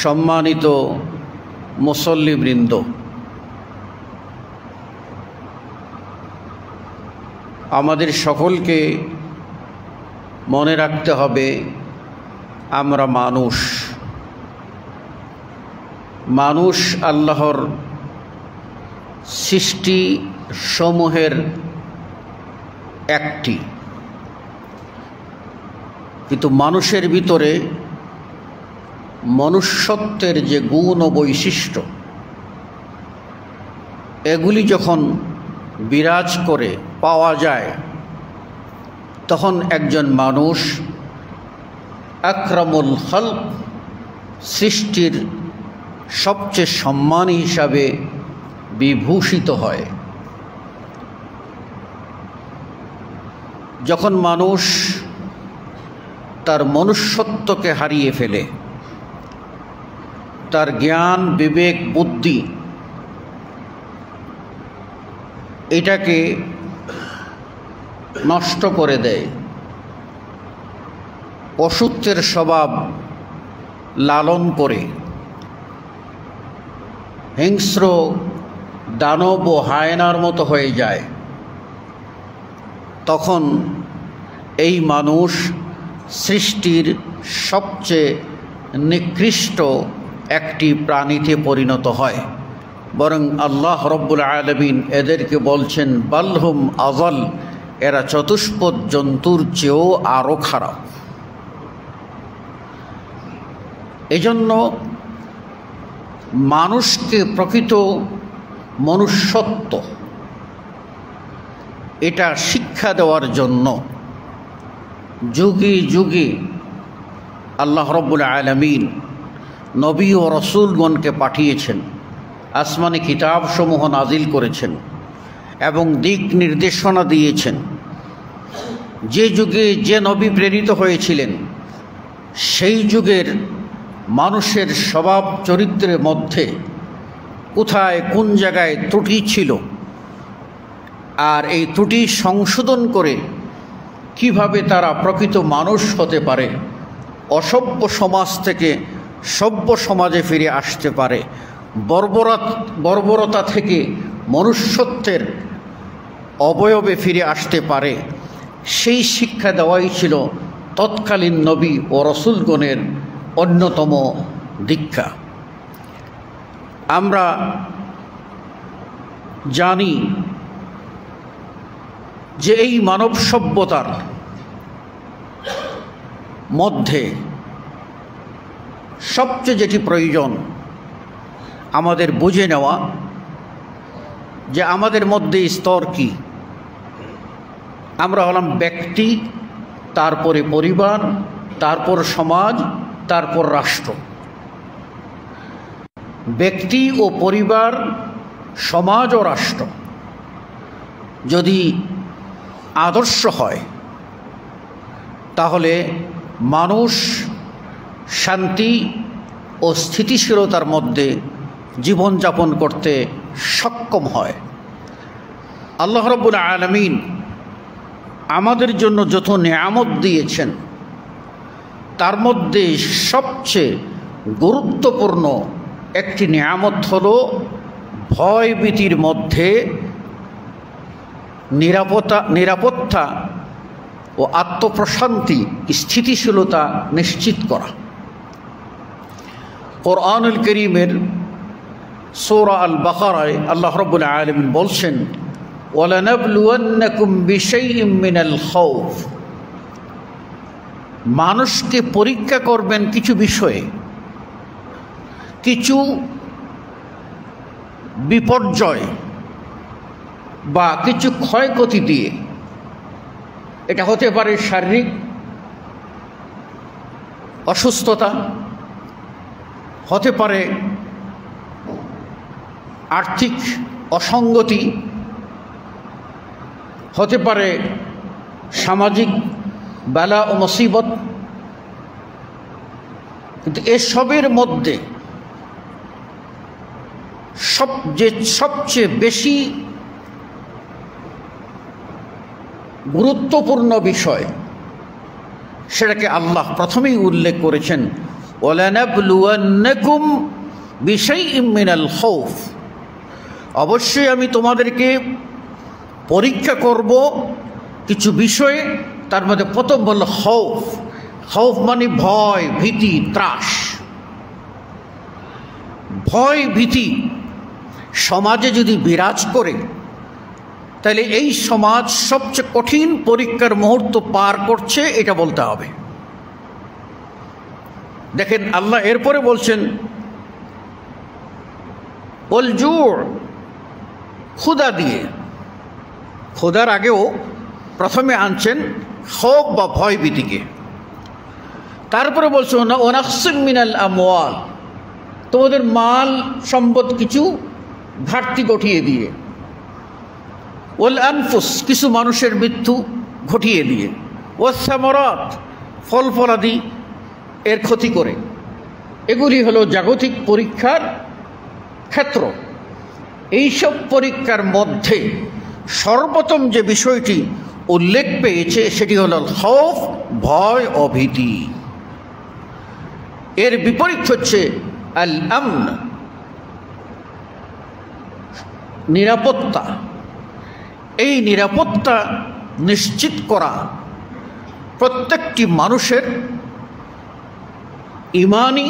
সম্মানিত মুসল্লিবৃন্দ, আমাদের সকলকে মনে রাখতে হবে আমরা মানুষ আল্লাহর সৃষ্টি সমূহের একটি, কিন্তু মানুষের ভিতরে মনুষ্যত্বের যে গুণ ও বৈশিষ্ট্য এগুলি যখন বিরাজ করে পাওয়া যায় তখন একজন মানুষ আকরামুল খালক, সৃষ্টির সবচেয়ে সম্মানী হিসাবে বিভূষিত হয়। যখন মানুষ তার মনুষ্যত্বকে হারিয়ে ফেলে, তার জ্ঞান বিবেক বুদ্ধি এটাকে নষ্ট করে দেয়, পশুত্বের স্বভাব লালন করে হিংস্র দানব ও হায়নার মতো হয়ে যায়, তখন এই মানুষ সৃষ্টির সবচেয়ে নিকৃষ্ট একটি প্রাণীতে পরিণত হয়। বরং আল্লাহ রব্বুল আলামিন এদেরকে বলছেন বালহুম আযাল, এরা চতুষ্পদ জন্তুর চেয়েও আরও খারাপ। এজন্য মানুষকে প্রকৃত মনুষ্যত্ব এটা শিক্ষা দেওয়ার জন্য যুগে যুগে আল্লাহ রব্বুল আলামিন নবী ও রসুলগণকে পাঠিয়েছেন, আসমানি কিতাবসমূহ নাজিল করেছেন এবং দিক নির্দেশনা দিয়েছেন। যে যুগে যে নবী প্রেরিত হয়েছিলেন সেই যুগের মানুষের স্বভাব চরিত্রের মধ্যে কোথায় কোন জায়গায় ত্রুটি ছিল, আর এই ত্রুটি সংশোধন করে কিভাবে তারা প্রকৃত মানুষ হতে পারে, অসভ্য সমাজ থেকে সভ্য সমাজে ফিরে আসতে পারে, বর্বরতা থেকে মনুষ্যত্বের অবয়বে ফিরে আসতে পারে, সেই শিক্ষা দেওয়াই ছিল তৎকালীন নবী ও রসুলগণের অন্যতম দীক্ষা। আমরা জানি যে এই মানব সভ্যতার মধ্যে সবচেয়ে যেটি প্রয়োজন আমাদের বুঝে নেওয়া যে আমাদের মধ্যে স্তর কি। আমরা হলাম ব্যক্তি, তারপরে পরিবার, তারপর সমাজ, তারপর রাষ্ট্র। ব্যক্তি ও পরিবার, সমাজ ও রাষ্ট্র যদি আদর্শ হয় তাহলে মানুষ শান্তি ও স্থিতিশীলতার মধ্যে জীবনযাপন করতে সক্ষম হয়। আল্লাহ রাব্বুল আলামিন আমাদের জন্য যত নেয়ামত দিয়েছেন তার মধ্যে সবচেয়ে গুরুত্বপূর্ণ একটি নেয়ামত হলো ভয় ভীতির মধ্যে নিরাপত্তা ও আত্মপ্রশান্তি, স্থিতিশীলতা নিশ্চিত করা। কোরআনুল কারীমের সূরা আল বাকারায় আল্লাহ রাব্বুল আলামিন বলছেন ওয়ালানাবলুওয়ান্নাকুম বিশাইইম মিনাল খাউফ, মানুষকে পরীক্ষা করবেন কিছু বিষয়ে, কিছু বিপর্যয় বা কিছু ক্ষয়ক্ষতি দিয়ে। এটা হতে পারে শারীরিক অসুস্থতা, হতে পারে আর্থিক অসঙ্গতি, হতে পারে সামাজিক বালা ও মুসিবত। কিন্তু এসবের মধ্যে সবচেয়ে বেশি গুরুত্বপূর্ণ বিষয় সেটাকে আল্লাহ প্রথমেই উল্লেখ করেছেন ওয়ালানাবলুওয়ান্নাকুম বিশাইইম মিনাল খাউফ, অবশ্যই আমি তোমাদেরকে পরীক্ষা করব কিছু বিষয়ে। তার মধ্যে প্রথম বলল খাউফ। খাউফ মানে ভয়, ভীতি, ত্রাস। ভয় ভীতি সমাজে যদি বিরাজ করে, তাহলে এই সমাজ সবচেয়ে কঠিন পরীক্ষার মুহূর্ত পার করছে, এটা বলতে হবে। দেখেন আল্লাহ এরপরে বলছেন ওয়াল জু', ক্ষুধা দিয়ে। ক্ষুধার আগেও প্রথমে আনছেন খৌফ বা ভয় ভীতিকে। তারপরে বলছেন ওয়ানাকসিম মিনাল আমওয়াল, তোমাদের মাল সম্পদ কিছু ঘাটতি ঘটিয়ে দিয়ে। ওয়াল আনফুস, কিছু মানুষের মৃত্যু ঘটিয়ে দিয়ে। ওয়াস সামারাত, ফল ফলাদি এর ক্ষতি করে। এগুলি হলো জাগতিক পরীক্ষার ক্ষেত্র। এইসব পরীক্ষার মধ্যে সর্বপ্রথম যে বিষয়টি উল্লেখ পেয়েছে সেটি হল খৌফ, ভয় ও ভীতি। এর বিপরীত হচ্ছে আল আমন, নিরাপত্তা। এই নিরাপত্তা নিশ্চিত করা প্রত্যেকটি মানুষের ঈমানি,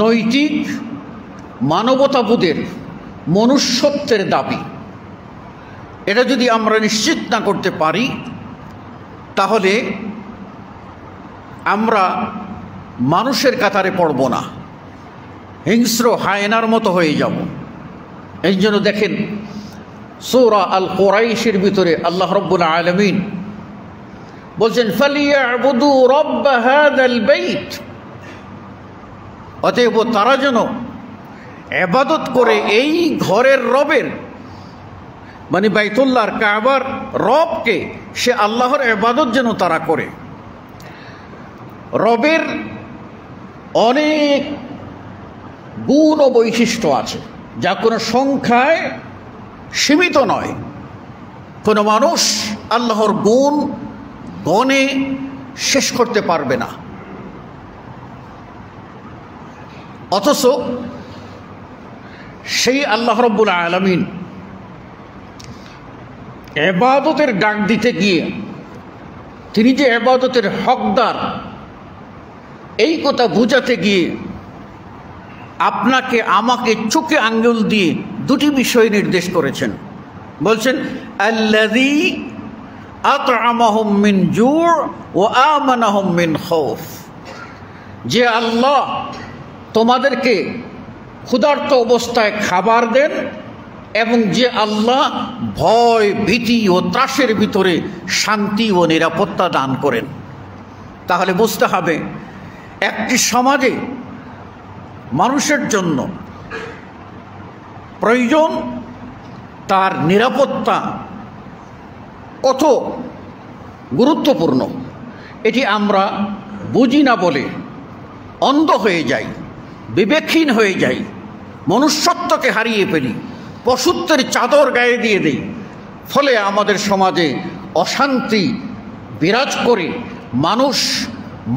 নৈতিক, মানবতাবোধের, মনুষ্যত্বের দাবি। এটা যদি আমরা নিশ্চিত না করতে পারি, তাহলে আমরা মানুষের কাতারে পড়ব না, হিংস্র হায়নার মতো হয়ে যাব। এই জন্য দেখেন সূরা আল কুরাইশের ভিতরে আল্লাহ রাব্বুল আলামিন বলছেন ফালিয়াবুদু রাব্ব হাযাল বাইত, অতএব তারা যেন ইবাদত করে এই ঘরের রবের, মানে বাইতুল্লাহর কাবার রবকে, সে আল্লাহর ইবাদত যেন তারা করে। রবের অনেক গুণ ও বৈশিষ্ট্য আছে, যা কোনো সংখ্যায় সীমিত নয়। কোনো মানুষ আল্লাহর গুণ গণে শেষ করতে পারবে না। অথচ সেই আল্লাহ রাব্বুল আলামিন ইবাদতের ডাক দিতে গিয়ে, তিনি যে ইবাদতের হকদার, এই কথা বুঝাতে গিয়ে আপনাকে আমাকে চোখে আঙ্গুল দিয়ে দুটি বিষয় নির্দেশ করেছেন। বলছেন আল্লাযী আত'আমাহুম মিন জু' ওয়া আমানাহুম মিন খাউফ, যে আল্লাহ তোমাদেরকে ক্ষুধার্ত অবস্থায় খাবার দেন এবং যে আল্লাহ ভয়, ভীতি ও ত্রাসের ভিতরে শান্তি ও নিরাপত্তা দান করেন। তাহলে বুঝতে হবে একটি সমাজে মানুষের জন্য প্রয়োজন তার নিরাপত্তা কত গুরুত্বপূর্ণ। এটি আমরা বুঝি না বলে অন্ধ হয়ে যাই, বিবেকহীন হয়ে যাই, মনুষ্যত্বকে হারিয়ে ফেলি, পশুত্বের চাদর গায়ে দিয়ে দেই। ফলে আমাদের সমাজে অশান্তি বিরাজ করে, মানুষ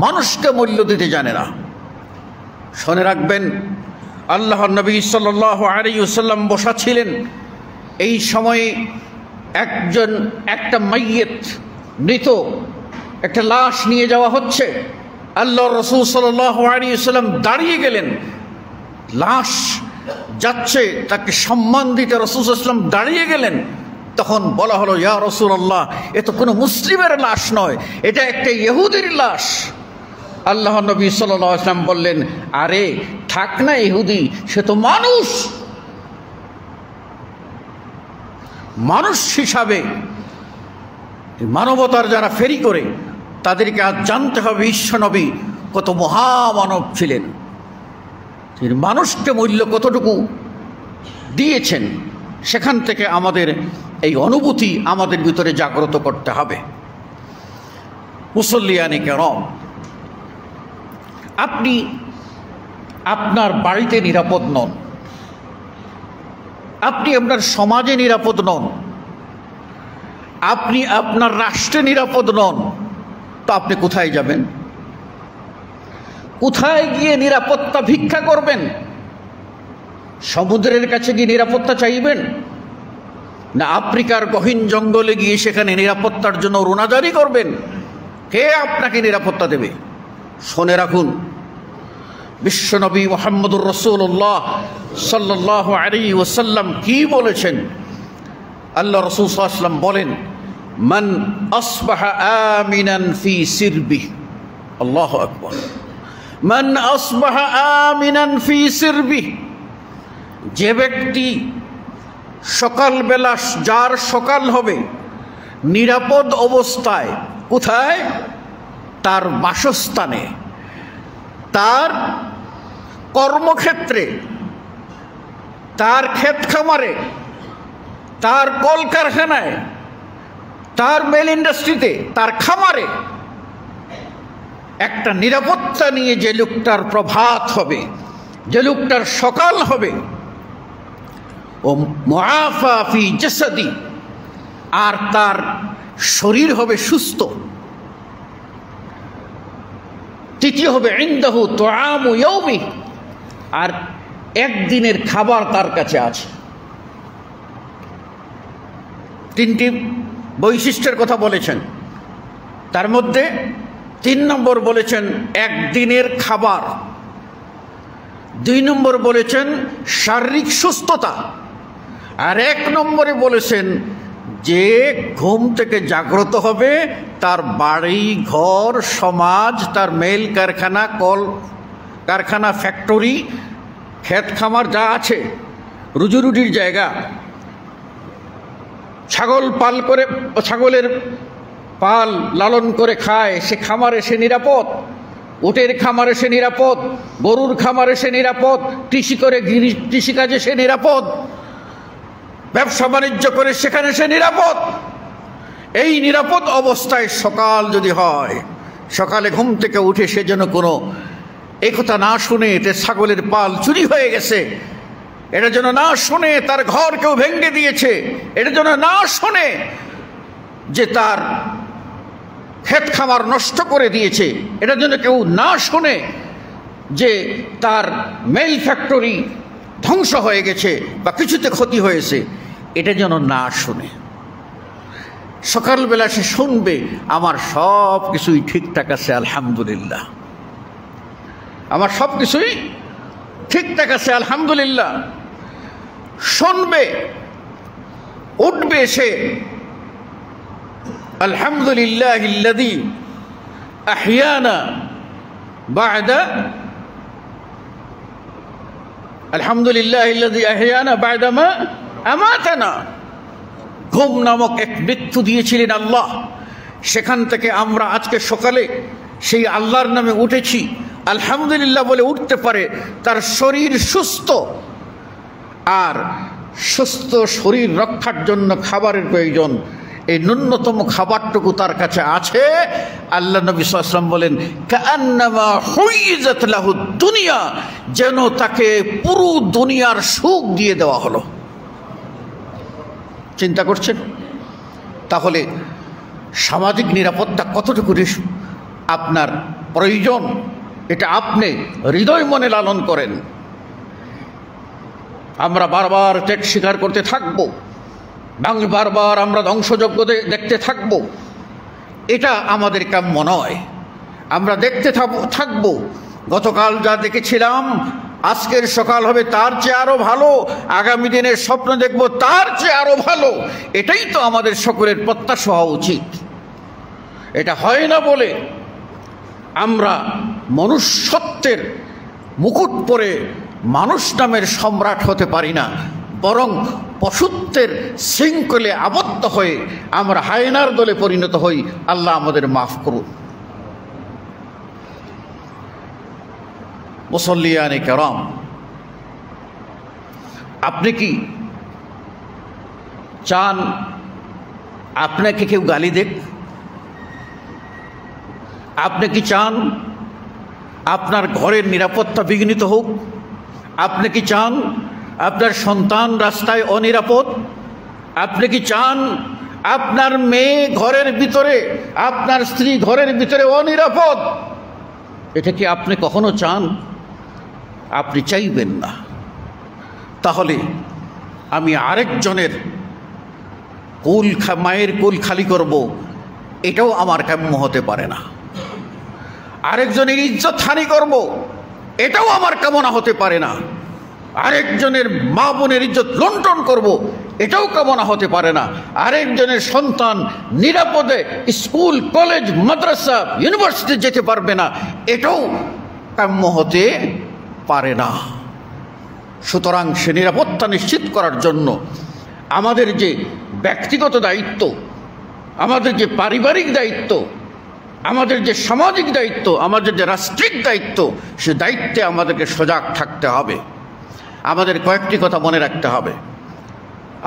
মানুষকে মূল্য দিতে জানে না। শুনে রাখবেন, আল্লাহর নবী সাল্লাল্লাহু আলাইহি ওয়াসাল্লাম বসা ছিলেন। এই সময়ে একটা মাইয়িত, মৃত একটা লাশ নিয়ে যাওয়া হচ্ছে। আল্লাহর রাসূল সাল্লাল্লাহু আলাইহি ওয়াসাল্লাম দাঁড়িয়ে গেলেন। লাশ যাচ্ছে, তাকে সম্মান দিতে রাসূল সাল্লাল্লাহু আলাইহি ওয়াসাল্লাম দাঁড়িয়ে গেলেন। তখন বলা হলো, ইয়া রাসূলুল্লাহ, এ তো কোনো মুসলিমের লাশ নয়, এটা একটা ইহুদির লাশ। আল্লাহ নবী সাল্লাল্লাহু আলাইহি ওয়াসাল্লাম বললেন, আরে থাক না ইহুদি, সে তো মানুষ। মানুষ হিসাবে মানবতার যারা ফেরি করে, তাদেরকে আজ জানতে হবে বিশ্বনবী কত মহামানব ছিলেন, তিনি মানুষকে মূল্য কতটুকু দিয়েছেন। সেখান থেকে আমাদের এই অনুভূতি আমাদের ভিতরে জাগ্রত করতে হবে। মুসল্লিয়ানে কেরাম, আপনি আপনার বাড়িতে নিরাপদ নন, আপনি আপনার সমাজে নিরাপদ নন, আপনি আপনার রাষ্ট্রে নিরাপদ নন, তো আপনি কোথায় যাবেন? কোথায় গিয়ে নিরাপত্তা ভিক্ষা করবেন? সমুদ্রের কাছে গিয়ে নিরাপত্তা চাইবেন, না আফ্রিকার গহীন জঙ্গলে গিয়ে সেখানে নিরাপত্তার জন্য রোনাজারি করবেন? কে আপনাকে নিরাপত্তা দেবে? শুনে রাখুন, বিশ্বনবী মুহাম্মদুর রাসূলুল্লাহ সাল্লাল্লাহু আলাইহি ওয়াসাল্লাম কি বলেছেন? আল্লাহ রাসূল সাল্লাল্লাহু আলাইহি ওয়াসাল্লাম বলেন, মান আসবাহা আমিনান ফি সিরবিহি, আল্লাহু আকবার, মান আসবাহা আমিনান ফি সিরবিহি, যে ব্যক্তি সকালবেলা, যার সকাল হবে নিরাপদ অবস্থায়, কোথায়? তার বাসস্থানে, তার কর্মক্ষেত্রে, তার ক্ষেত খামারে, তার কলকারখানায়, তার মেল ইন্ডাস্ট্রিতে, তার খামারে একটা নিরাপত্তা নিয়ে যে লোকটার প্রভাত হবে, যে লোকটার সকাল হবে, ও মুআফা ফি জাসাদি, আর তার শরীর হবে সুস্থ। তৃতীয় হবে ইনদাহু তুআমু ইয়াউমি, আর একদিনের খাবার তার কাছে আছে। তিনটি বৈশিষ্ট্যের কথা বলেছেন, তার মধ্যে 3 নম্বর বলেছেন একদিনের খাবার, 2 নম্বর বলেছেন শারীরিক সুস্থতা, আর 1 নম্বরে বলেছেন যে ঘুম থেকে জাগ্রত হবে, তার বাড়ি ঘর সমাজ, তার মেল কারখানা, কল কারখানা, ফ্যাক্টরি, ক্ষেত খামার যা আছে, রুজিরুটির জায়গা, ছাগল পাল করে, ছাগলের পাল লালন করে খায়, সে খামারে সে নিরাপদ, উটের খামারে সে নিরাপদ, গরুর খামারে সে নিরাপদ, কৃষি করে কৃষিকাজে সে নিরাপদ, ব্যবসা বাণিজ্য করে সেখানে সে নিরাপদ। এই নিরাপদ অবস্থায় সকাল যদি হয়, সকালে ঘুম থেকে উঠে সে যেন কোনো একথা না শুনে যে ছাগলের পাল চুরি হয়ে গেছে, এটা যেন না শুনে তার ঘর কেউ ভেঙে দিয়েছে, এটা যেন না শুনে যে তার ক্ষেত খামার নষ্ট করে দিয়েছে, এটা যেন কেউ না শুনে যে তার মেল ফ্যাক্টরি ধ্বংস হয়ে গেছে বা কিছুতে ক্ষতি হয়েছে, এটা যেন না শুনে। সকালবেলা সে শুনবে আমার সব কিছুই ঠিকঠাক আছে, আলহামদুলিল্লাহ, আমার সব কিছুই ঠিকঠাক আছে, আলহামদুলিল্লাহ। শুনবে, উঠবে সে, আলহামদুলিল্লাহিল্লাযী আহইয়ানা বা'দা, আলহামদুলিল্লাহিল্লাযী আহইয়ানা বা'দা মা আমাতানা। ঘুম নামক এক মৃত্যু দিয়েছিলেন আল্লাহ, সেখান থেকে আমরা আজকে সকালে সেই আল্লাহর নামে উঠেছি, আলহামদুলিল্লাহ বলে উঠতে পারে। তার শরীর সুস্থ, আর সুস্থ শরীর রক্ষার জন্য খাবারের প্রয়োজন, এই ন্যূনতম খাবারটুকু তার কাছে আছে। আল্লাহ নবী সাল্লাল্লাহু আলাইহি ওয়াসাল্লাম বলেন, কাআন্নামা হুইজাত লাহু দুনিয়া, যেন তাকে পুরো দুনিয়ার সুখ দিয়ে দেওয়া হলো। চিন্তা করছেন? তাহলে সামাজিক নিরাপত্তা কতটুকু আপনার প্রয়োজন, এটা আপনি হৃদয় মনে লালন করেন। আমরা বারবার ত্যাগ স্বীকার করতে থাকব, বারবার আমরা ধ্বংসযজ্ঞ দেখতে থাকব, এটা আমাদের কাম্য নয়। আমরা দেখতে থাকব, গতকাল যা দেখেছিলাম আজকের সকাল হবে তার চেয়ে আরো ভালো, আগামী দিনের স্বপ্ন দেখব তার চেয়ে আরো ভালো। এটাই তো আমাদের সকলের প্রত্যাশা হওয়া উচিত। এটা হয় না বলে আমরা মনুষ্যত্বের মুকুট পরে মানুষ নামের সম্রাট হতে পারি না, বরং পশুত্বের শৃঙ্খলে আবদ্ধ হয়ে আমরা হায়নার দলে পরিণত হই। আল্লাহ আমাদের মাফ করুন। মুসল্লিয়ানে কেরাম, আপনি কি চান আপনাকে কেউ গালি দেখ? আপনি কি চান আপনার ঘরের নিরাপত্তা বিঘ্নিত হোক? আপনি কি চান আপনার সন্তান রাস্তায় অনিরাপদ? আপনি কি চান আপনার মেয়ে ঘরের ভিতরে, আপনার স্ত্রী ঘরের ভিতরে অনিরাপদ? এটা কি আপনি কখনো চান? আপনি চাইবেন না। তাহলে আমি আরেকজনের মায়ের কোল খালি করব, এটাও আমার কাম্য হতে পারে না। আরেকজনের ইজ্জত হানি করব, এটাও আমার কামনা হতে পারে না। আরেকজনের মা বোনের ইজ্জত লুণ্ঠন করব, এটাও কামনা হতে পারে না। আরেকজনের সন্তান নিরাপদে স্কুল, কলেজ, মাদ্রাসা, ইউনিভার্সিটি যেতে পারবে না, এটাও কাম্য হতে পারে না। সুতরাং সে নিরাপত্তা নিশ্চিত করার জন্য আমাদের যে ব্যক্তিগত দায়িত্ব, আমাদের যে পারিবারিক দায়িত্ব, আমাদের যে সামাজিক দায়িত্ব, আমাদের যে রাষ্ট্রিক দায়িত্ব, সে দায়িত্বে আমাদেরকে সজাগ থাকতে হবে। আমাদের কয়েকটি কথা মনে রাখতে হবে।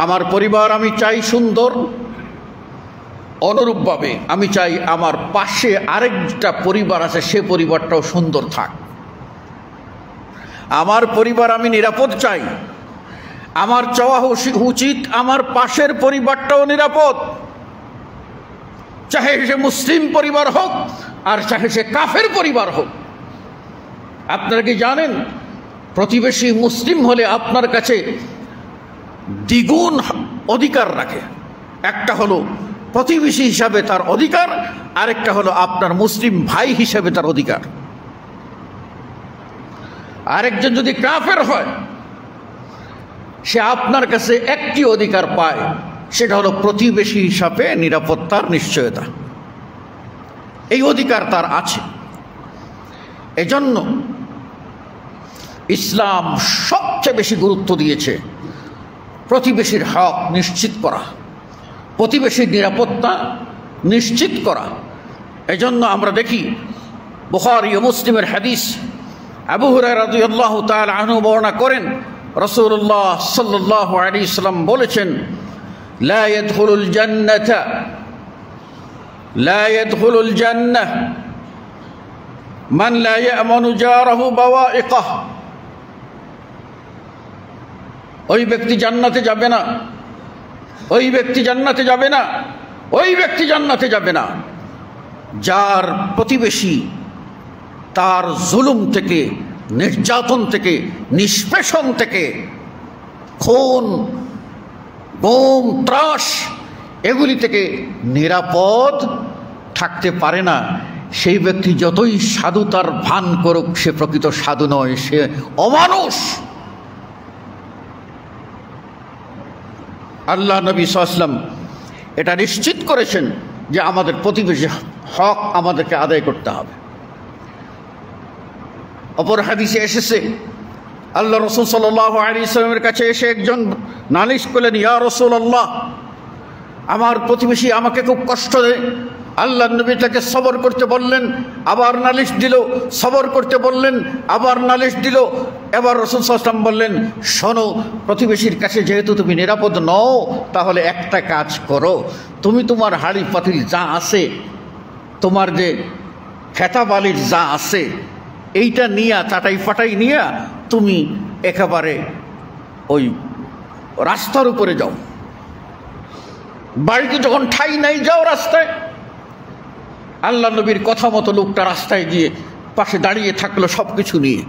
আমার পরিবার আমি চাই সুন্দর, অনুরূপভাবে আমি চাই আমার পাশে আরেকটা পরিবার আছে, সে পরিবারটাও সুন্দর থাক। আমার পরিবার আমি নিরাপদ চাই, আমার চাওয়া উচিত আমার পাশের পরিবারটাও নিরাপদ, চাহে সে মুসলিম পরিবার হোক আর চাহে সে কাফের পরিবার হোক। আপনারা কি জানেন, প্রতিবেশী মুসলিম হলে আপনার কাছে দ্বিগুণ অধিকার রাখে। একটা হলো প্রতিবেশী হিসাবে তার অধিকার, আরেকটা হলো আপনার মুসলিম ভাই হিসাবে তার অধিকার। আরেকজন যদি কাফের হয়, সে আপনার কাছে একটি অধিকার পায়, সেটা হলো প্রতিবেশী হিসাবে নিরাপত্তার নিশ্চয়তা। এই অধিকার তার আছে। এজন্য ইসলাম সবচেয়ে বেশি গুরুত্ব দিয়েছে প্রতিবেশীর হক নিশ্চিত করা, প্রতিবেশীর নিরাপত্তা নিশ্চিত করা। এজন্য আমরা দেখি বুখারী ও মুসলিমের হাদিস, আবু হুরায়রা রাদিয়াল্লাহু তাআলা আনহু বর্ণনা করেন, রাসূলুল্লাহ সাল্লাল্লাহু আলাইহি ওয়াসাল্লাম বলেছেন, লা ইয়াদখুলুল জান্নাহ মান লা ইয়ামানু জারাহু বাওয়াইকাহ। ওই ব্যক্তি জান্নাতে যাবে না, ওই ব্যক্তি জান্নাতে যাবে না, ওই ব্যক্তি জান্নাতে যাবে না যার প্রতিবেশী তার জুলুম থেকে, নির্যাতন থেকে, নিষ্পেষণ থেকে, খুন, গুম, ত্রাস এগুলি থেকে নিরাপদ থাকতে পারে না। সেই ব্যক্তি যতই সাধুতার ভান করুক, সে প্রকৃত সাধু নয়, সে অমানুষ। আল্লাহ নবী সাল্লাল্লাহু আলাইহি ওয়াসাল্লাম এটা নিশ্চিত করেছেন যে আমাদের প্রতিবেশী হক আমাদেরকে আদায় করতে হবে। অপর হাদিসে এসেছে, আল্লাহ রাসূল সাল্লাল্লাহু আলাইহি ওয়াসাল্লামের কাছে এসে একজন নালিশ করলেন, ইয়া রাসূলুল্লাহ, আমার প্রতিবেশী আমাকে খুব কষ্ট দেয়। আল্লাহ নবী তাকে সবর করতে বললেন, আবার নালিশ দিল, সবর করতে বললেন, আবার নালিশ দিল। এবার রাসূল সাল্লাল্লাহু আলাইহি ওয়াসাল্লাম বললেন, শোনো, প্রতিবেশীর কাছে যেহেতু তুমি নিরাপদ নও, তাহলে একটা কাজ করো, তুমি তোমার হাড়ি পাতিল যা আছে, তোমার যে খেতাবালির যা আছে, এইটা নিয়া, চাটাই ফাটাই নিয়া তুমি একেবারে ওই রাস্তার উপরে যাও। বাড়িতে যখন ঠাই নাই, যাও রাস্তায়। আল্লাহ নবীর কথা মতো লোকটা রাস্তায় গিয়ে পাশে দাঁড়িয়ে থাকলো সব কিছু নিয়ে।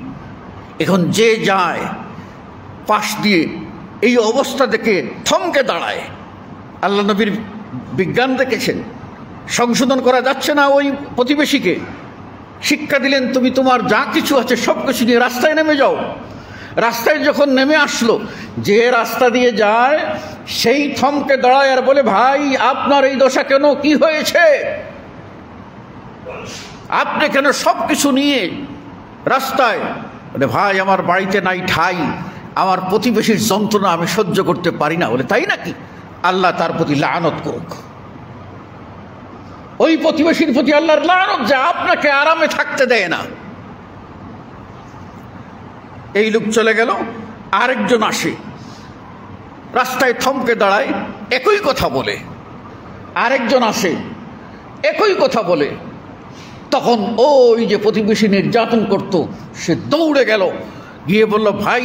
এখন যে যায় পাশ দিয়ে এই অবস্থা দেখে থমকে দাঁড়ায়। আল্লাহ নবীর বিজ্ঞান দেখেছেন, সংশোধন করা যাচ্ছে না। ওই প্রতিবেশীকে শিক্ষা দিলেন, তুমি তোমার যা কিছু আছে সব কিছু নিয়ে রাস্তায় নেমে যাও। রাস্তায় যখন নেমে আসলো, যে রাস্তা দিয়ে যায় সেই থমকে দাঁড়ায় আর বলে, ভাই আপনার এই দশা কেন, কি হয়েছে? আপনি কেন সব কিছু নিয়ে রাস্তায়? বলে, ভাই আমার বাড়িতে নাই ঠাই, আমার প্রতিবেশীর যন্ত্রণা আমি সহ্য করতে পারি না। বলে, তাই নাকি? আল্লাহ তার প্রতি লানত করুক। ওই প্রতিবেশীর প্রতি আল্লাহর লানত যে আপনাকে আরামে থাকতে দেয় না। এই লোক চলে গেল, আরেকজন আসে, রাস্তায় থমকে দাঁড়ায়, একই কথা বলে। আরেকজন আসে, একই কথা বলে। তখন ওই যে প্রতিবেশী নির্যাতন করত, সে দৌড়ে গেল, গিয়ে বলল, ভাই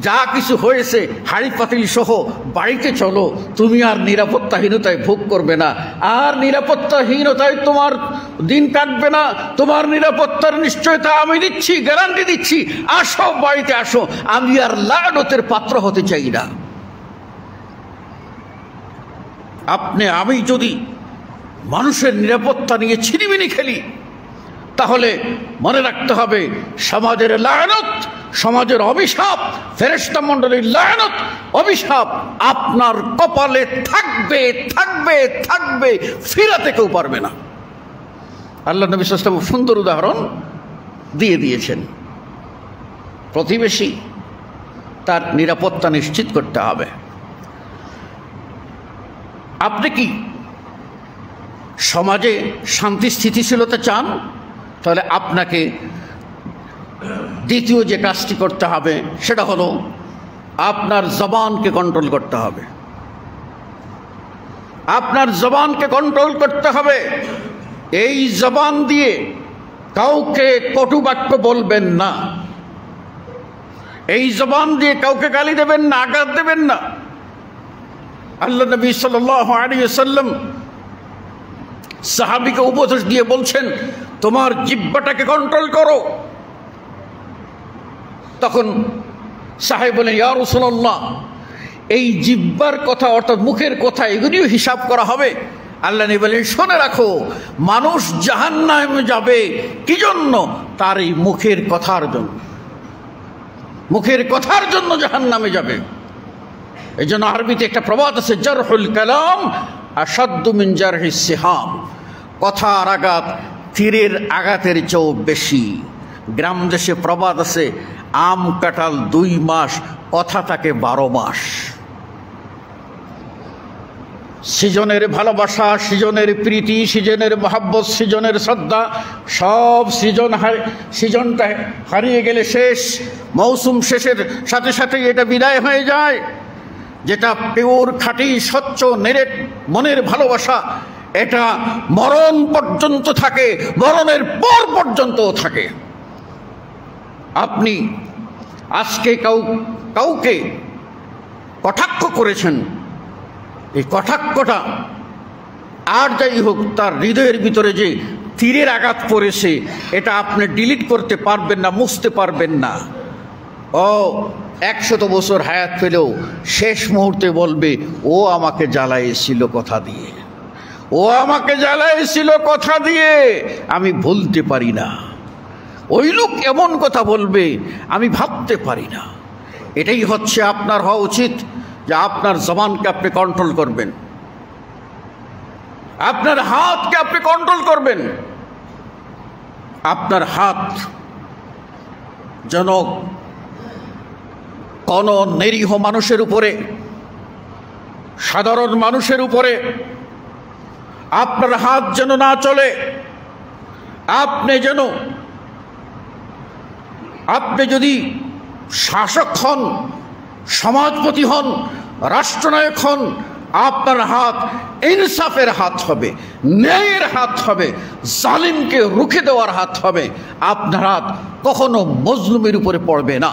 যা কিছু হয়েছে হাড়ি পাতিল সহ বাড়িতে চলো, তুমি আর নিরাপত্তাহীনতায় ভোগ করবে না, আর নিরাপত্তাহীনতায় তোমার দিন কাটবে না। তোমার নিরাপত্তার নিশ্চয়তা আমি দিচ্ছি, গ্যারান্টি দিচ্ছি। আসো, বাড়িতে আসো, আমি আর লানতের পাত্র হতে চাই না। আমি যদি মানুষের নিরাপত্তা নিয়ে ছিনিমিনি খেলি, তাহলে মনে রাখতে হবে সমাজের লায়নত, সমাজের অভিশাপ, ফেরেশতা মণ্ডলীর লায়নত, অভিশাপ আপনার কপালে থাকবে থাকবে থাকবে, ফিরাতে কেউ পারবে না। আল্লাহ নবী সাল্লাল্লাহু আলাইহি ওয়াসাল্লাম সুন্দর উদাহরণ দিয়ে দিয়েছেন। প্রতিবেশী, তার নিরাপত্তা নিশ্চিত করতে হবে। আপনি কি সমাজে শান্তি স্থিতিশীলতা চান? তাহলে আপনাকে দ্বিতীয় যে কাজটি করতে হবে সেটা হলো আপনার জবানকে কন্ট্রোল করতে হবে। আপনার জবানকে কন্ট্রোল করতে হবে। এই জবান দিয়ে কাউকে কটু বাক্য বলবেন না, এই জবান দিয়ে কাউকে গালি দেবেন না, আঘাত দেবেন না। আল্লাহ নবী সাল্লাল্লাহু আলাইহি ওয়াসাল্লাম সাহাবীকে উপদেশ দিয়ে বলছেন, তোমার জিহ্বাটাকে কন্ট্রোল করো। তখন সাহাবী বলেন, ইয়া রাসূলুল্লাহ, এই জিহ্বার কথা অর্থাৎ মুখের কথা এগুলিও হিসাব করা হবে? আল্লাহ নবী বলেন, শুনে রাখো, মানুষ জাহান্নামে যাবে কি জন্য? তার এই মুখের কথার জন্য। মুখের কথার জন্য জাহান্নামে যাবে। এই জন্য আরবিতে একটা প্রবাদ আছে, জারহুল কালাম আশাদ্দু মিন জারহিস সিহাম। কথার আঘাত তীরের আঘাতের চেয়েও বেশি। গ্রাম দেশে প্রবাদ আছে, আম কাঁঠাল 2 মাস, কথা থাকে 12 মাস। সৃজনের ভালোবাসা, সৃজনের প্রীতি, সৃজনের মহাব্বত, সৃজনের শ্রদ্ধা, সব সৃজনটা হারিয়ে গেলে শেষ। মৌসুম শেষের সাথে সাথে এটা বিদায় হয়ে যায়। যেটা পিওর, খাঁটি, স্বচ্ছ, নিরেট মনের ভালোবাসা, এটা মরণ পর্যন্ত থাকে, মরণের পর পর্যন্ত থাকে। আপনি আজকে কাউকে কটাক্ষ করেছেন, এই কটাক্ষটা আর যাই হোক তার হৃদয়ের ভিতরে যে তীরের আঘাত পড়েছে, এটা আপনি ডিলিট করতে পারবেন না, মুছতে পারবেন না। 100 বছর হায়াত পেলেও শেষ মুহূর্তে বলবে, ও আমাকে জ্বালাইছিল কথা দিয়ে, ও আমাকে জ্বালাইছিল কথা দিয়ে, আমি ভুলতে পারি না। ওই লোক এমন কথা বলবে আমি ভাবতে পারি না। এটাই হচ্ছে আপনার হওয়া উচিত, যে আপনার জবানকে আপনি কন্ট্রোল করবেন, আপনার হাতকে আপনি কন্ট্রোল করবেন। আপনার হাত যেন কোন নিরীহ মানুষের উপরে, সাধারণ মানুষের উপরে আপনার হাত যেন না চলে। আপনি যদি শাসক হন, সমাজপতি হন, রাষ্ট্রনায়ক হন, আপনার হাত ইনসাফের হাত হবে, ন্যায়ের হাত হবে, জালিমকে রুখে দেওয়ার হাত হবে। আপনার হাত কখনো মজলুমের উপরে পড়বে না।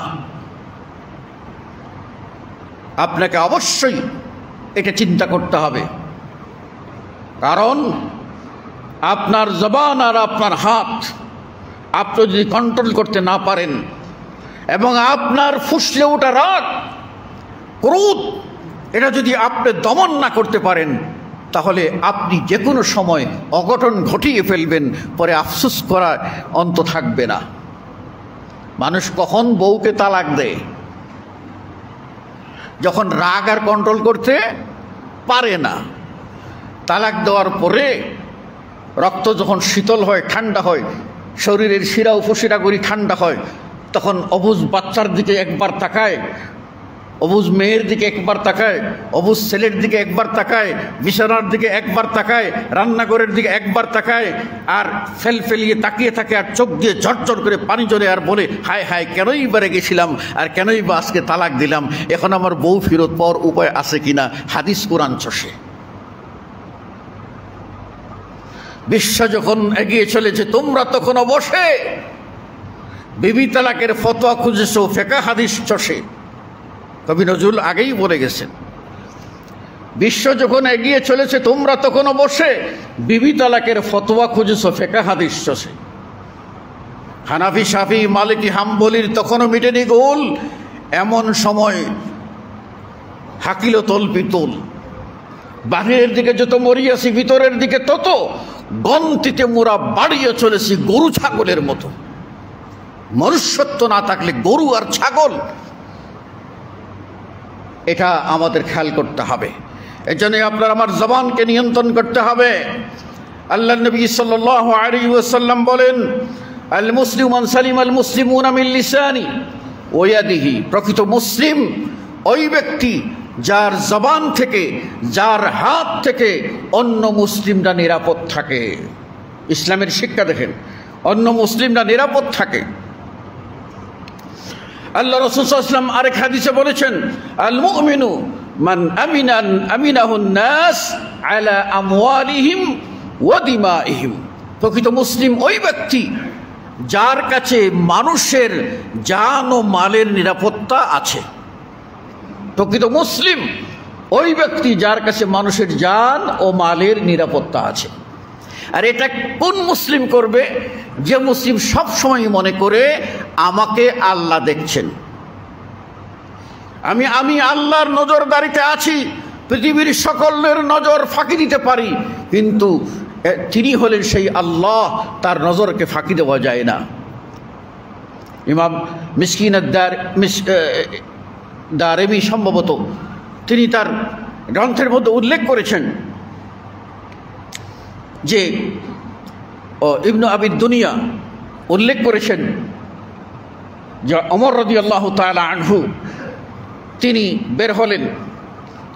আপনাকে অবশ্যই এটা চিন্তা করতে হবে, কারণ আপনার জবান আর আপনার হাত আপনি যদি কন্ট্রোল করতে না পারেন, এবং আপনার ফুঁসলে ওঠা রাগ, ক্রোধ, এটা যদি আপনি দমন না করতে পারেন, তাহলে আপনি যে কোনো সময় অঘটন ঘটিয়ে ফেলবেন, পরে আফসোস করার অন্ত থাকবে না। মানুষ কখন বউকে তালাক দেয়? যখন রাগ আর কন্ট্রোল করতে পারে না। তালাক দেওয়ার পরে রক্ত যখন শীতল হয়, ঠান্ডা হয়, শরীরের শিরা উপশিরাগুলি ঠান্ডা হয়, তখন অবুঝ বাচ্চার দিকে একবার তাকায়, অবুঝ মেয়ের দিকে একবার তাকায়, অবুঝ ছেলের দিকে একবার তাকায়, বিছানার দিকে একবার তাকায়, রান্নাঘরের দিকে একবার তাকায়, আর ফেলিয়ে তাকিয়ে থাকে, আর চোখ দিয়ে ঝরঝর করে পানি জ্বলে, আর বলে, হায় হায়, কেনই বা রেগেছিলাম, আর কেনই বা আজকে তালাক দিলাম, এখন আমার বউ ফেরত পাওয়ার উপায় আছে কিনা। হাদিস কোরআন চষে। বিশ্ব যখন এগিয়ে চলেছে, তোমরা তখন বসে বিবি তালাকের ফতোয়া খুঁজেছো ফিকহ হাদিস চষে। কবি নজরুল আগেই বলে গেছেন, বিশ্ব যখন এগিয়ে চলেছে তোমরা তখনও বসে বিবি তালাকের ফতোয়া খুঁজেছ ফিকহ হাদিস চষে। হানাফি, শাফি, মালিকি, হাম্বলির তখনও মিটেনি গোল। এমন সময় হাকিল তলপিতুল, বাহিরের দিকে যত মরিয়াছি ভিতরের দিকে তত গন্তিতে মোরা বাড়িয়ে চলেছি গরু ছাগলের মতো। মনুষ্যত্ব না থাকলে গরু আর ছাগল, এটা আমাদের খেয়াল করতে হবে। এজন্য আপনার আমার জবানকে নিয়ন্ত্রণ করতে হবে। আল্লাহ নবী সাল্লাল্লাহু আলাইহি ওয়াসাল্লাম বলেন, আল মুসলিম মান সালিম আল মুসলিমুনা মিন লিসানি ওয়া ইয়াদিহি, প্রকৃত মুসলিম ওই ব্যক্তি যার জবান থেকে, যার হাত থেকে অন্য মুসলিমরা নিরাপদ থাকে। ইসলামের শিক্ষা দেখেন, অন্য মুসলিমরা নিরাপদ থাকে। আল্লাহ রাসূল সাল্লাল্লাহু আলাইহি ওয়াসাল্লাম আরেক হাদিসে বলেছেন, আল মুমিনু মান আমিনাহুন নাস আলা আমওয়ালিহিম ওয়া দিমাইহিম, প্রকৃত মুসলিম ওই ব্যক্তি যার কাছে মানুষের জান ও মালের নিরাপত্তা আছে। প্রকৃত মুসলিম ওই ব্যক্তি যার কাছে মানুষের জান ও মালের নিরাপত্তা আছে। আর এটা কোন মুসলিম করবে? যে মুসলিম সব সময় মনে করে আমাকে আল্লাহ দেখছেন, আমি আল্লাহর নজরদারিতে আছি, পৃথিবীর সকলের নজর ফাঁকি দিতে পারি, কিন্তু তিনি হলেন সেই আল্লাহ, তার নজরকে ফাঁকি দেওয়া যায় না। ইমাম মিসকিনের দারেমি সম্ভবত তিনি তার গ্রন্থের মধ্যে উল্লেখ করেছেন যে ইবনু আবিদ দুনিয়া উল্লেখ করেছেন যে ওমর রাদিয়াল্লাহু তাআলা আনহু তিনি বের হলেন,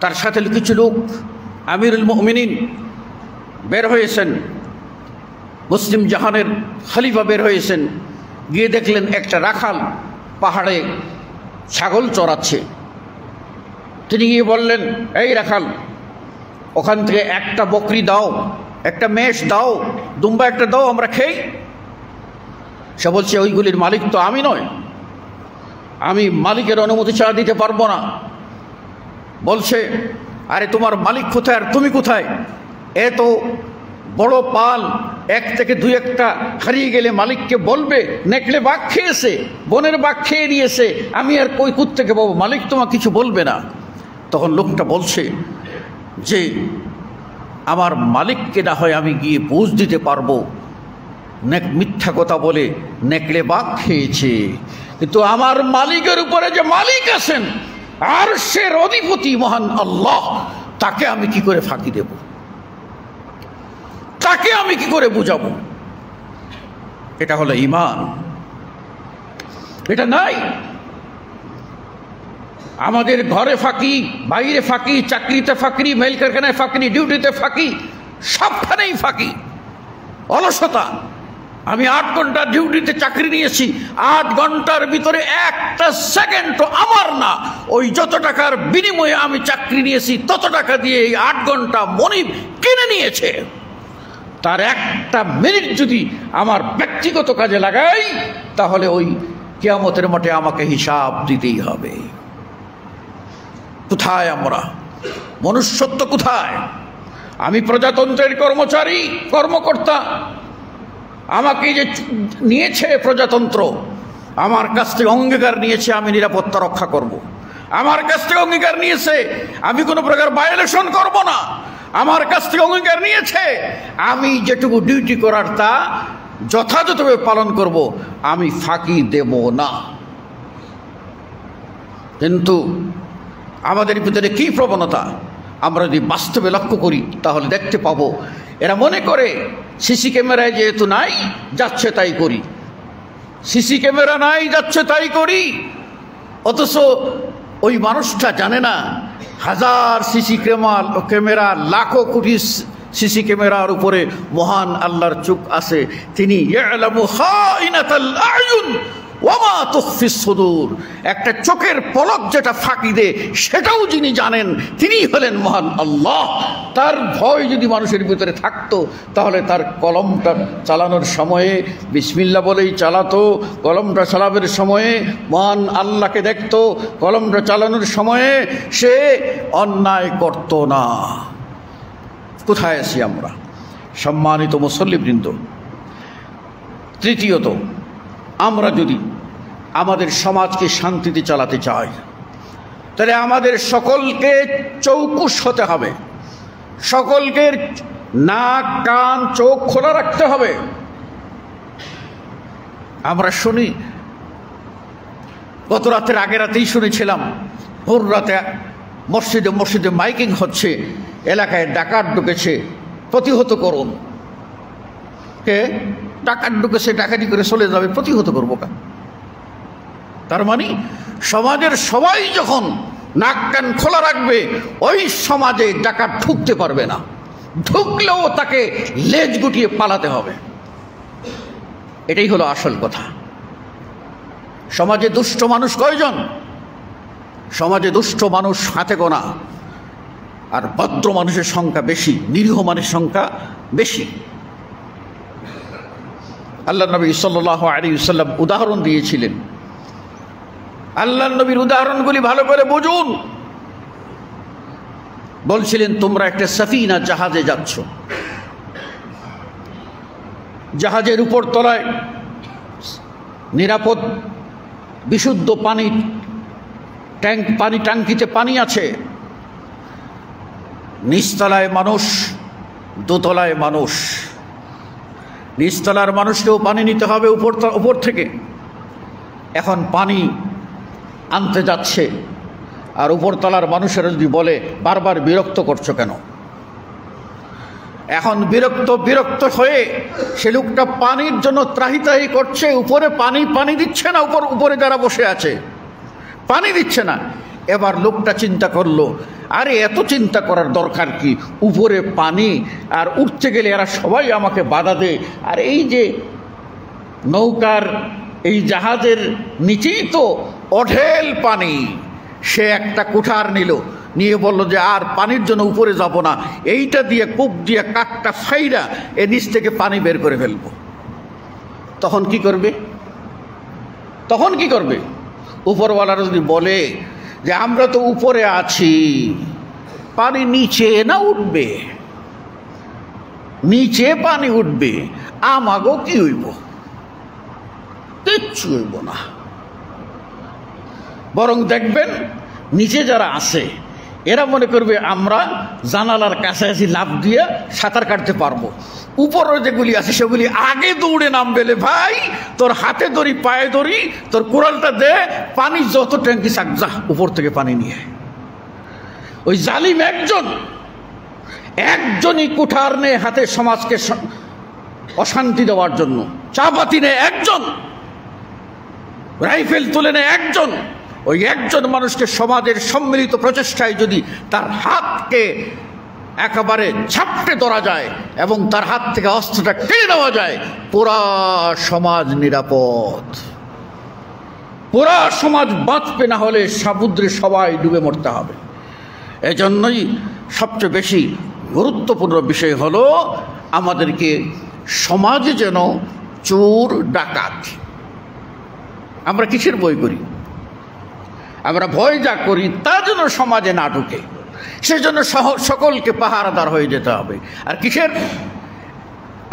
তার সাথে কিছু লোক, আমিরুল মুমিনিন বের হয়েছেন, মুসলিম জাহানের খলিফা বের হয়েছেন। গিয়ে দেখলেন একটা রাখাল পাহাড়ে ছাগল চড়াচ্ছে। তিনি গিয়ে বললেন, এই রাখাল, ওখান থেকে একটা বকরি দাও, একটা মেষ দাও, দুম্বা একটা দাও, আমরা খেই। সে বলছে, ওইগুলির মালিক তো আমি নয়, আমি মালিকের অনুমতি ছাড়া দিতে পারবো না। বলছে, আরে তোমার মালিক কোথায় আর তুমি কোথায়? এ তো বড় পাল, এক থেকে দুই একটা হারিয়ে গেলে মালিককে বলবে, নেকড়ে বাঘ খেয়েছে, বনের বাঘ খেয়ে নিয়েছে, আমি আর কই থেকে পাবো, মালিক তোমার কিছু বলবে না। তখন লোকটা বলছে যে আমার মালিককে না হয় আমি গিয়ে বুঝ দিতে পারবো, মিথ্যা কথা বলে নেকড়ে বাঘ খেয়েছে, কিন্তু আমার মালিকের উপরে যে মালিক আছেন, আরশের অধিপতি মহান আল্লাহ, তাকে আমি কি করে ফাঁকি দেব, তাকে আমি কি করে বুঝাবো? এটা হলো ঈমান। এটা নাই। আমাদের ঘরে ফাঁকি, বাইরে ফাঁকি, চাকরিতে ফাঁকি, মেল কারখানায় ফাঁকি, ডিউটিতে ফাঁকি, সবখানেই ফাঁকি, অলসতা। আমি 8 ঘন্টা ডিউটিতে চাকরি নিয়েছি, 8 ঘন্টার ভিতরে একটা সেকেন্ড আমার না, ওই যত টাকার বিনিময়ে আমি চাকরি নিয়েছি তত টাকা দিয়ে এই 8 ঘন্টা মনিব কিনে নিয়েছে। তার একটা মিনিট যদি আমার ব্যক্তিগত কাজে লাগাই, তাহলে ওই কিয়ামতের মাঠে আমাকে হিসাব দিতেই হবে। কোথায় আমরা? মনুষ্যত্ব কোথায়? আমি প্রজাতন্ত্রের কর্মচারী, কর্মকর্তা, আমাকে যে নিয়েছে প্রজাতন্ত্র, আমার কাছ থেকে অঙ্গীকার নিয়েছে আমি নিরাপত্তা রক্ষা করব, আমার কাছ থেকে অঙ্গীকার নিয়েছে আমি কোনো প্রকার ভায়োলেশন করব না, আমার কাছ থেকে অঙ্গীকার নিয়েছে আমি যেটুকু ডিউটি করার তা যথাযথভাবে পালন করব, আমি ফাঁকি দেব না। কিন্তু আমাদের ভিতরে কি প্রবণতা, আমরা যদি বাস্তবে লক্ষ্য করি তাহলে দেখতে পাবো, এরা মনে করে সিসি ক্যামেরায় যেহেতু নাই যাচ্ছে তাই করি, সিসি ক্যামেরা নাই যাচ্ছে তাই করি। অথচ ওই মানুষটা জানে না হাজার সিসি ক্যামেরা, লাখো কোটি সিসি ক্যামেরার উপরে মহান আল্লাহর চোখ আছে। তিনি ইয়ালামু খাইনাতাল আয়ুন ওয়ামা তুখফিস সুদূর, একটা চোখের পলক যেটা ফাঁকি দেয় সেটাও যিনি জানেন তিনি হলেন মহান আল্লাহ। তার ভয় যদি মানুষের ভিতরে থাকতো তাহলে তার কলমটা চালানোর সময়ে বিসমিল্লাহ বলেই চালাতো, কলমটা চালাবের সময়ে মহান আল্লাহকে দেখতো, কলমটা চালানোর সময়ে সে অন্যায় করত না। কোথায় আছি আমরা সম্মানিত মুসল্লিবৃন্দ? তৃতীয়ত, আমরা যদি আমাদের সমাজকে শান্তিতে চালাতে চাই তাহলে আমাদের সকলকে চৌকুশ হতে হবে, সকলকে নাক কান চোখ খোলা রাখতে হবে। আমরা শুনি, গত রাতের আগের রাতেই শুনেছিলাম ভোর রাতে মসজিদে মসজিদে মাইকিং হচ্ছে, এলাকায় ডাকাত ঢুকেছে, প্রতিহত করুন। কে ডাকাত ঢুকেছে, ডাকাতি করে চলে যাবে, প্রতিহত করবো কেন? তার মানে সমাজের সবাই যখন নাক কান খোলা রাখবে ওই সমাজে ডাকাত ঢুকতে পারবে না, ঢুকলেও তাকে লেজ গুটিয়ে পালাতে হবে। এটাই হলো আসল কথা। সমাজে দুষ্ট মানুষ কয়জন? সমাজে দুষ্ট মানুষ হাতে গোনা, আর ভদ্র মানুষের সংখ্যা বেশি, নিরীহ মানুষের সংখ্যা বেশি। আল্লাহ নবী সাল্লাল্লাহু আলাইহি ওয়াসাল্লাম উদাহরণ দিয়েছিলেন। আল্লাহ নবীর উদাহরণগুলি ভালো করে বুঝুন। বলছিলেন, তোমরা একটা সাফিনা জাহাজে যাচ্ছ, জাহাজের উপর তলায় নিরাপদ বিশুদ্ধ পানি টাঙ্কিতে পানি আছে, নিচতলায় মানুষ, দোতলায় মানুষ। নিচতলার মানুষকেও পানি নিতে হবে উপর থেকে। এখন পানি আনতে যাচ্ছে, আর উপরতলার মানুষেরা যদি বলে বারবার বিরক্ত করছো কেন? এখন বিরক্ত হয়ে সে লোকটা পানির জন্য ত্রাহি করছে, উপরে পানি দিচ্ছে না, উপরে যারা বসে আছে পানি দিচ্ছে না। এবার লোকটা চিন্তা করলো, আরে এত চিন্তা করার দরকার কি, উপরে পানি, আর উঠতে গেলে এরা সবাই আমাকে বাধা দেয়, আর এই যে নৌকার এই জাহাজের নিচেই তো অঢেল পানি। সে একটা কুঠার নিয়ে বলল যে আর পানির জন্য উপরে যাব না, এইটা দিয়ে কূপ দিয়ে কাঠটা ফাইরা এর নিচ থেকে পানি বের করে ফেলবো। তখন কি করবে? উপরওয়ালারা যদি বলে যে আমরা তো উপরে আছি, পানি নিচে না উঠবে, নিচে পানি উঠবে, আমাগো কি হইব? কিচ্ছু হইব না। বরং দেখবেন নিচে যারা আছে এরা মনে করবে আমরা জানালার কাছাকাছি লাফ দিয়ে সাঁতার কাটতে পারবো। উপরে যেগুলি আছে সেগুলি আগে দৌড়ে নামবে, ভাই তোর হাতে ধরি পায়ে ধরি, তোর কোরালটা দে, পানি যত ট্যাঙ্কি চাক যা উপর থেকে পানি নিয়ে। ওই জালিম একজনই কুঠার নেই হাতে সমাজকে অশান্তি দেওয়ার জন্য, চাপাতি নেই একজন, রাইফেল তুলে নেয় একজন। ওই একজন মানুষকে সমাজের সম্মিলিত প্রচেষ্টায় যদি তার হাতকে একেবারে ঝাপটে ধরা যায় এবং তার হাত থেকে অস্ত্রটা কেড়ে নেওয়া যায়, পুরা সমাজ নিরাপদ, পুরা সমাজ বাঁচবে। না হলে সমুদ্রে সবাই ডুবে মরতে হবে। এজন্যই সবচেয়ে বেশি গুরুত্বপূর্ণ বিষয় হলো আমাদেরকে সমাজে যেন চোর ডাকাত, আমরা কিসের ভয় করি? আমরা ভয় যা করি তা যেন সমাজে না ঢুকে, সেজন্য সকলকে পাহারাদার হয়ে যেতে হবে। আর কিসের?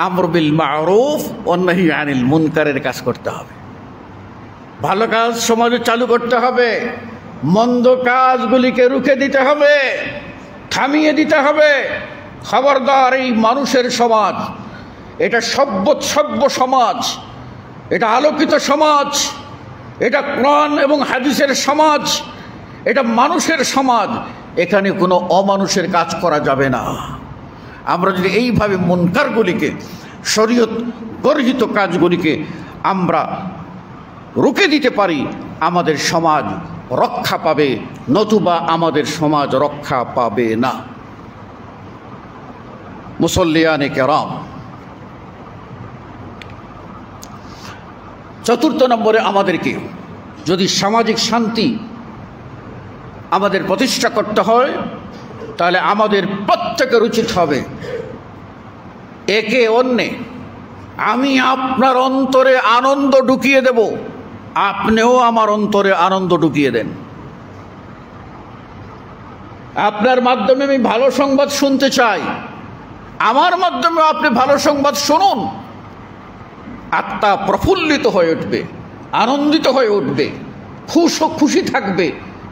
আমর বিল মারুফ ওয়া নাহি আনিল মুনকারের কাজ করতে হবে। ভালো কাজ সমাজে চালু করতে হবে, মন্দ কাজগুলিকে রুখে দিতে হবে, থামিয়ে দিতে হবে। খবরদার, এই মানুষের সমাজ, এটা সভ্য সমাজ, এটা আলোকিত সমাজ, এটা কোরআন এবং হাদিসের সমাজ, এটা মানুষের সমাজ। এখানে কোনো অমানুষের কাজ করা যাবে না। আমরা যদি এইভাবে মুনকারগুলিকে, শরীয়ত বর্জিত কাজগুলিকে আমরা রুখে দিতে পারি, আমাদের সমাজ রক্ষা পাবে, নতুবা আমাদের সমাজ রক্ষা পাবে না। মুসল্লিয়ানে কেরাম, চতুর্থ নম্বরে, আমাদেরকে যদি সামাজিক শান্তি আমাদের প্রতিষ্ঠা করতে হয়, তাহলে আমাদের প্রত্যেকের উচিত হবে একে অন্যে, আমি আপনার অন্তরে আনন্দ ঢুকিয়ে দেব, আপনিও আমার অন্তরে আনন্দ ঢুকিয়ে দেন। আপনার মাধ্যমে আমি ভালো সংবাদ শুনতে চাই, আমার মাধ্যমে আপনি ভালো সংবাদ শুনুন। আত্মা প্রফুল্লিত হয়ে উঠবে, আনন্দিত হয়ে উঠবে, খুশি থাকবে,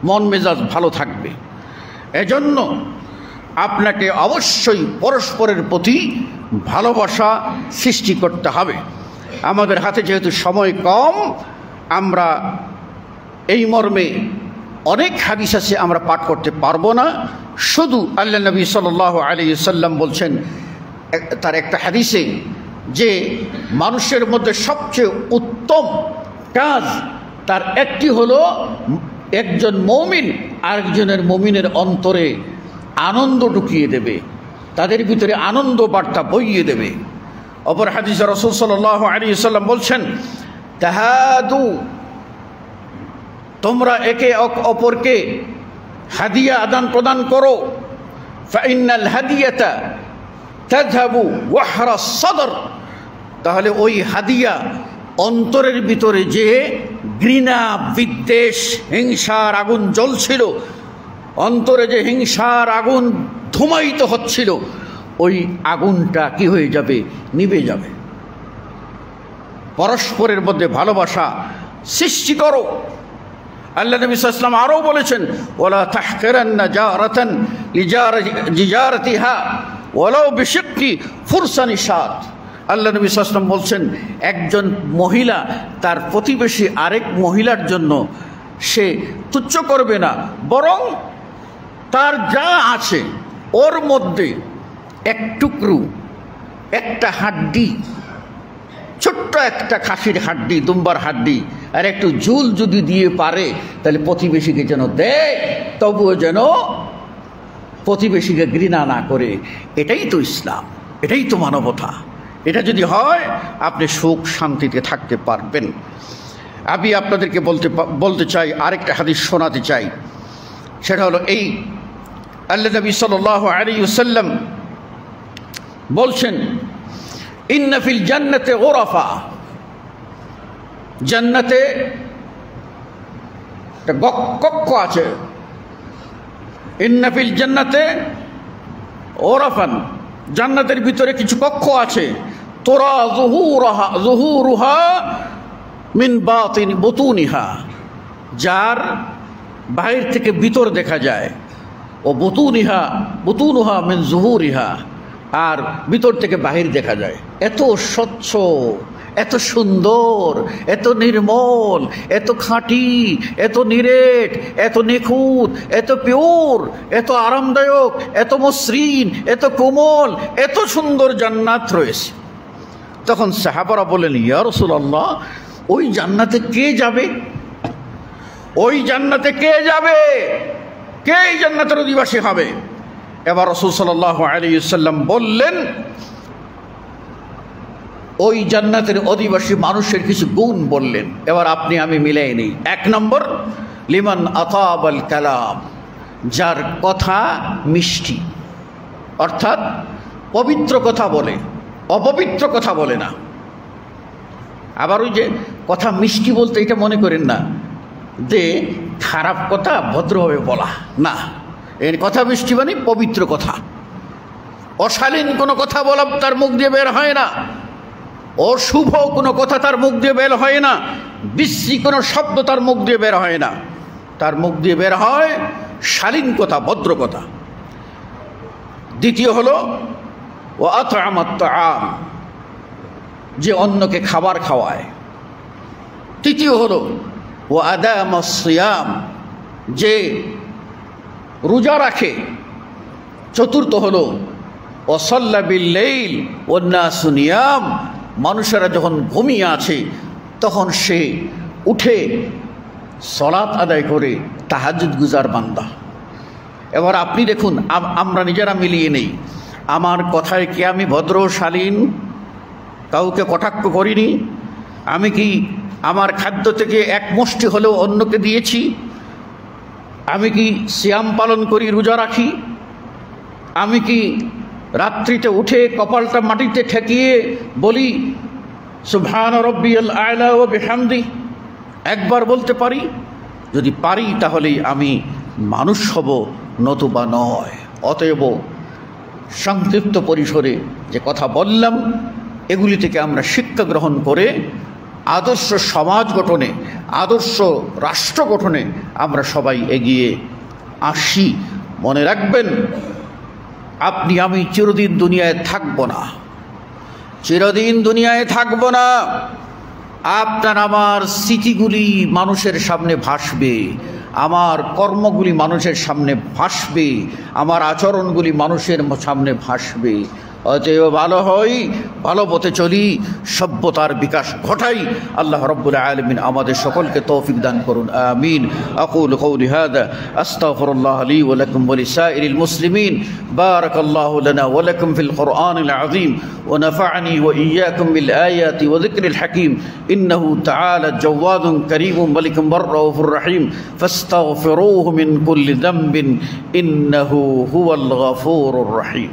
মন মেজাজ ভালো থাকবে। এজন্য আপনাকে অবশ্যই পরস্পরের প্রতি ভালোবাসা সৃষ্টি করতে হবে। আমাদের হাতে যেহেতু সময় কম, আমরা এই মর্মে অনেক হাদিস আছে, আমরা পাঠ করতে পারবো না। শুধু আল্লাহ নবী সাল্লাল্লাহু আলাইহি সাল্লাম বলছেন তার একটা হাদিসে যে মানুষের মধ্যে সবচেয়ে উত্তম কাজ তার একটি হলো একজন মুমিন আরেকজনের মুমিনের অন্তরে আনন্দ ঢুকিয়ে দেবে, তাদের ভিতরে আনন্দ বার্তা বইয়ে দেবে। অপর হাদিসে রাসূল সাল্লাল্লাহু আলাইহি সাল্লাম বলছেন, তাহাদু, তোমরা একে অপরকে হাদিয়া আদান প্রদান করো। ফাইনাল হাদিয়াতা তাযহাবু ওয়াহরা সদর, তাহলে ওই হাদিয়া অন্তরের ভিতরে যে ঘৃণা, বিদ্বেষ, হিংসার আগুন জ্বলছিল, অন্তরে যে হিংসার আগুন ধুমায়িত হচ্ছিল, ওই আগুনটা কি হয়ে যাবে? নিভে যাবে। পরস্পরের মধ্যে ভালোবাসা সৃষ্টি করো। আল্লাহ নবী সাল্লাল্লাহু আলাইহি ওয়াসাল্লাম আরও বলেছেন, ওয়ালা তাহকিরান্না জারাতান লিজারতিহা ওয়ালাউ বিশিক্কি ফুরসানি শাত। আল্লাহ নবী সাল্লাল্লাহু আলাইহি ওয়াসাল্লাম বলছেন, একজন মহিলা তার প্রতিবেশী আরেক মহিলার জন্য সে তুচ্ছ করবে না, বরং তার যা আছে ওর মধ্যে এক টুকরো, একটা হাড্ডি, ছোট্ট একটা খাসির হাড্ডি, দুম্বার হাড্ডি, আর একটু ঝুল যদি দিয়ে পারে, তাহলে প্রতিবেশীকে যেন দেয়, তবুও যেন প্রতিবেশীকে ঘৃণা না করে। এটাই তো ইসলাম, এটাই তো মানবতা। এটা যদি হয়, আপনি সুখ শান্তিতে থাকতে পারবেন। আমি আপনাদেরকে বলতে চাই, আরেকটা হাদিস শোনাতে চাই। সেটা হলো এই, আল্লাহ নবী সাল্লাল্লাহু আলাইহি ওয়াসাল্লাম বলছেন, ইন্না ফিল জান্নাতে গুরাফা, জান্নাতে একটা কক্ষ আছে। ইন্না ফিল জান্নাতে গুরাফান, জান্নাতের ভিতরে কিছু কক্ষ আছে। তোরা যুহুরুহা মিন বুতুনিহা, যার বাহির থেকে ভিতর দেখা যায়। ও বুতুনুহা মিন যুহুরিহা, আর ভিতর থেকে বাহির দেখা যায়। এত স্বচ্ছ, এত সুন্দর, এত নির্মল, এত খাঁটি, এত নিরেট, এত নিখুঁত, এত পিওর, এত আরামদায়ক, এত মসৃণ, এত কোমল, এত সুন্দর জান্নাত রয়েছে। তখন সাহাবারা বলেন, ইয়া রাসূলুল্লাহ, ওই জান্নাতে কে যাবে? ওই জান্নাতে কে যাবে? কে এই জান্নাতের অধিবাসী হবে? এবার রাসূল সাল্লাল্লাহু আলাইহি ওয়াসাল্লাম বললেন, ওই জান্নাতের অধিবাসী মানুষের কিছু গুণ বললেন। এবার আপনি আমি মিলাই নেই। 1 নম্বর, লিমান আতাবাল কালাম, যার কথা মিষ্টি, অর্থাৎ পবিত্র কথা বলে, অপবিত্র কথা বলে না। আবার ওই যে কথা মিষ্টি বলতে এটা মনে করেন না যে খারাপ কথা ভদ্রভাবে বলা, না। এর কথা মিষ্টি মানে পবিত্র কথা। অশালীন কোনো কথা বলা তার মুখ দিয়ে বের হয় না, অশুভ কোনো কথা তার মুখ দিয়ে বের হয় না, বিশ্রী কোনো শব্দ তার মুখ দিয়ে বের হয় না। তার মুখ দিয়ে বের হয় শালীন কথা, ভদ্র কথা। দ্বিতীয় হলো ও আতআমাত তাআম, যে অন্যকে খাবার খাওয়ায়। তৃতীয় হলো ও আদামাস সিয়াম, যে রোজা রাখে। চতুর্থ হলো ও সাল্লা বিল লাইল ওয়ান নাসু নিয়াম, মানুষেরা যখন ঘুমিয়ে আছে তখন সে উঠে সালাত আদায় করে তাহাজ্জুদ গুজার বান্দা। এবার আপনি দেখুন, আমরা নিজেরা মিলিয়ে নেই, আমার কথায় কি আমি ভদ্র শালীন, কাউকে কটাক্ষ করিনি? আমি কি আমার খাদ্য থেকে এক মুষ্টি হলেও অন্যকে দিয়েছি? আমি কি সিয়াম পালন করি, রোজা রাখি? আমি কি রাত্রিতে উঠে কপালটা মাটিতে ঠেকিয়ে বলি সুবহান রব্বিয়াল আ'লা ওয়া বিহামদি? একবার বলতে পারি? যদি পারি তাহলেই আমি মানুষ হব, নতুবা নয়। অতএব সংক্ষিপ্ত পরিসরে যে কথা বললাম, এগুলি থেকে আমরা শিক্ষা গ্রহণ করে আদর্শ সমাজ গঠনে, আদর্শ রাষ্ট্র গঠনে আমরা সবাই এগিয়ে আসি। মনে রাখবেন, আপনি আমি চিরদিন দুনিয়ায় থাকব না, চিরদিন দুনিয়ায় থাকব না। আপনার আমার স্মৃতিগুলি মানুষের সামনে ভাসবে, আমার কর্মগুলি মানুষের সামনে ভাসবে, আমার আচরণগুলি মানুষের সামনে ভাসবে। অতএব ভালো হই, ভালো পথে চলি, সভ্যতার বিকাশ ঘটাই। আল্লাহ রাব্বুল আলামিন আমাদের সকলকে তৌফিক দান করুন, আমিন। আকুলু কওলি হাযা আস্তাগফিরুল্লাহ লি ওয়া লাকুম ওয়া লিসাইরিল মুসলিমিন। বারাকাল্লাহু লানা ওয়া লাকুম ফিল কুরআনিল আযীম ওয়া নাফা'নি ওয়া ইয়্যাকুম বিল আয়াতি ওয়া যিকরিল হাকীম। ইন্নাহু তাআলা জাওয়াদুন কারীমুন মালিকুম রাউফুর রহিম। ফাস্তাগফিরুহু মিন কুল্লি যামবিন ইন্নাহু হুয়াল গফুরুর রহিম।